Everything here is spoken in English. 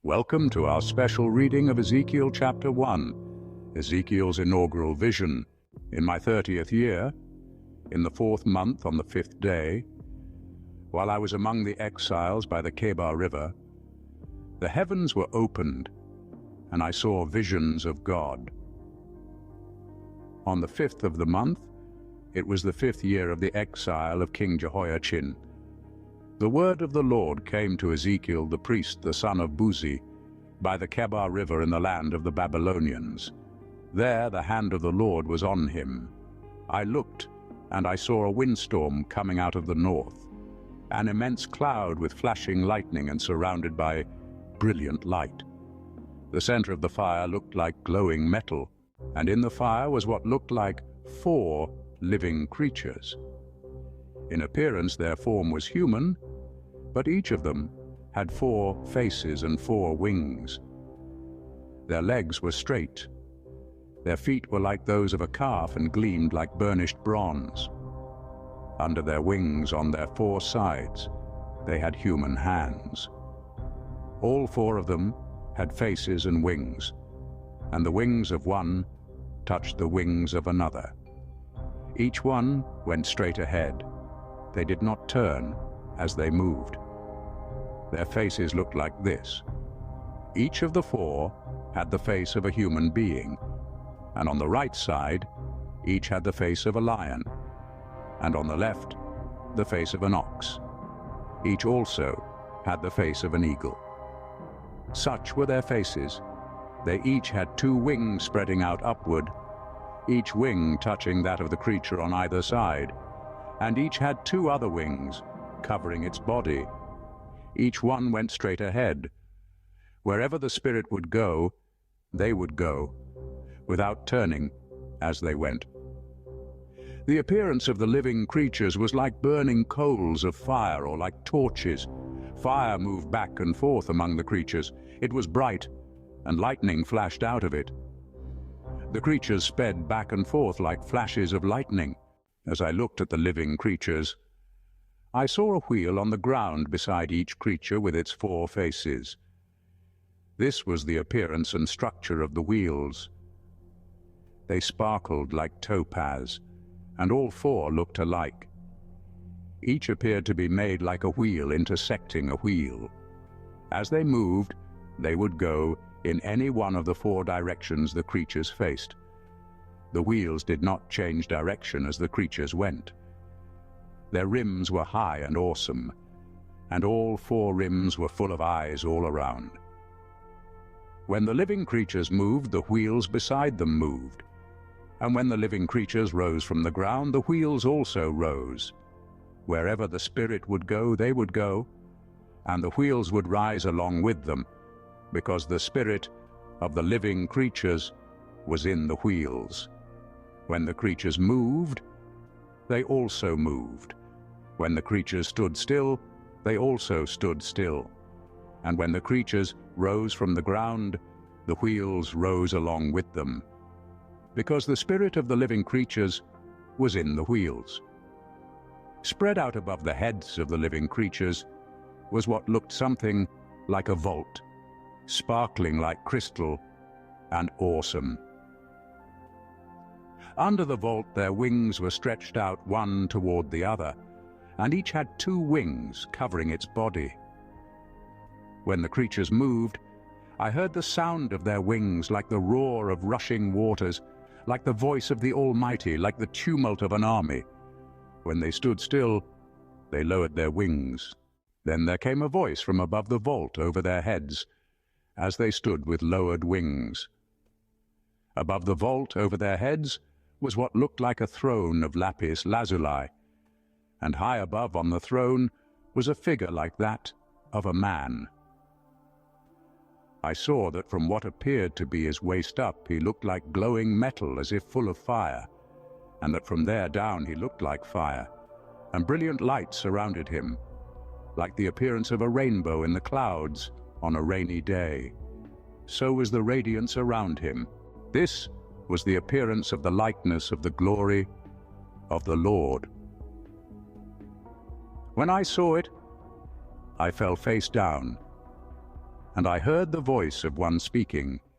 Welcome to our special reading of Ezekiel chapter 1, Ezekiel's inaugural vision. In my 30th year, in the 4th month on the 5th day, while I was among the exiles by the Kebar River, the heavens were opened, and I saw visions of God. On the 5th of the month, it was the 5th year of the exile of King Jehoiachin. The word of the Lord came to Ezekiel the priest, the son of Buzi, by the Kebar River in the land of the Babylonians. There the hand of the Lord was on him. I looked, and I saw a windstorm coming out of the north, an immense cloud with flashing lightning and surrounded by brilliant light. The center of the fire looked like glowing metal, and in the fire was what looked like 4 living creatures. In appearance their form was human, but each of them had 4 faces and 4 wings. Their legs were straight. Their feet were like those of a calf and gleamed like burnished bronze. Under their wings, on their 4 sides, they had human hands. All 4 of them had faces and wings, and the wings of one touched the wings of another. Each one went straight ahead. They did not turn as they moved. Their faces looked like this. Each of the 4 had the face of a human being, and on the right side, each had the face of a lion, and on the left, the face of an ox. Each also had the face of an eagle. Such were their faces. They each had 2 wings spreading out upward, each wing touching that of the creature on either side, and each had 2 other wings covering its body. Each one went straight ahead. Wherever the Spirit would go, they would go, without turning as they went. The appearance of the living creatures was like burning coals of fire or like torches. Fire moved back and forth among the creatures. It was bright, and lightning flashed out of it. The creatures sped back and forth like flashes of lightning. As I looked at the living creatures, I saw a wheel on the ground beside each creature with its 4 faces. This was the appearance and structure of the wheels. They sparkled like topaz, and all 4 looked alike. Each appeared to be made like a wheel intersecting a wheel. As they moved, they would go in any one of the 4 directions the creatures faced. The wheels did not change direction as the creatures went. Their rims were high and awesome, and all 4 rims were full of eyes all around. When the living creatures moved, the wheels beside them moved. And when the living creatures rose from the ground, the wheels also rose. Wherever the Spirit would go, they would go, and the wheels would rise along with them, because the Spirit of the living creatures was in the wheels. When the creatures moved, they also moved. When the creatures stood still, they also stood still. And when the creatures rose from the ground, the wheels rose along with them, because the Spirit of the living creatures was in the wheels. Spread out above the heads of the living creatures was what looked something like a vault, sparkling like crystal and awesome. Under the vault their wings were stretched out one toward the other, and each had 2 wings covering its body. When the creatures moved, I heard the sound of their wings like the roar of rushing waters, like the voice of the Almighty, like the tumult of an army. When they stood still, they lowered their wings. Then there came a voice from above the vault over their heads, as they stood with lowered wings. Above the vault over their heads was what looked like a throne of lapis lazuli, and high above on the throne was a figure like that of a man. I saw that from what appeared to be his waist up he looked like glowing metal as if full of fire, and that from there down he looked like fire, and brilliant light surrounded him, like the appearance of a rainbow in the clouds on a rainy day. So was the radiance around him. This was the appearance of the likeness of the glory of the Lord. When I saw it, I fell face down. And I heard the voice of one speaking,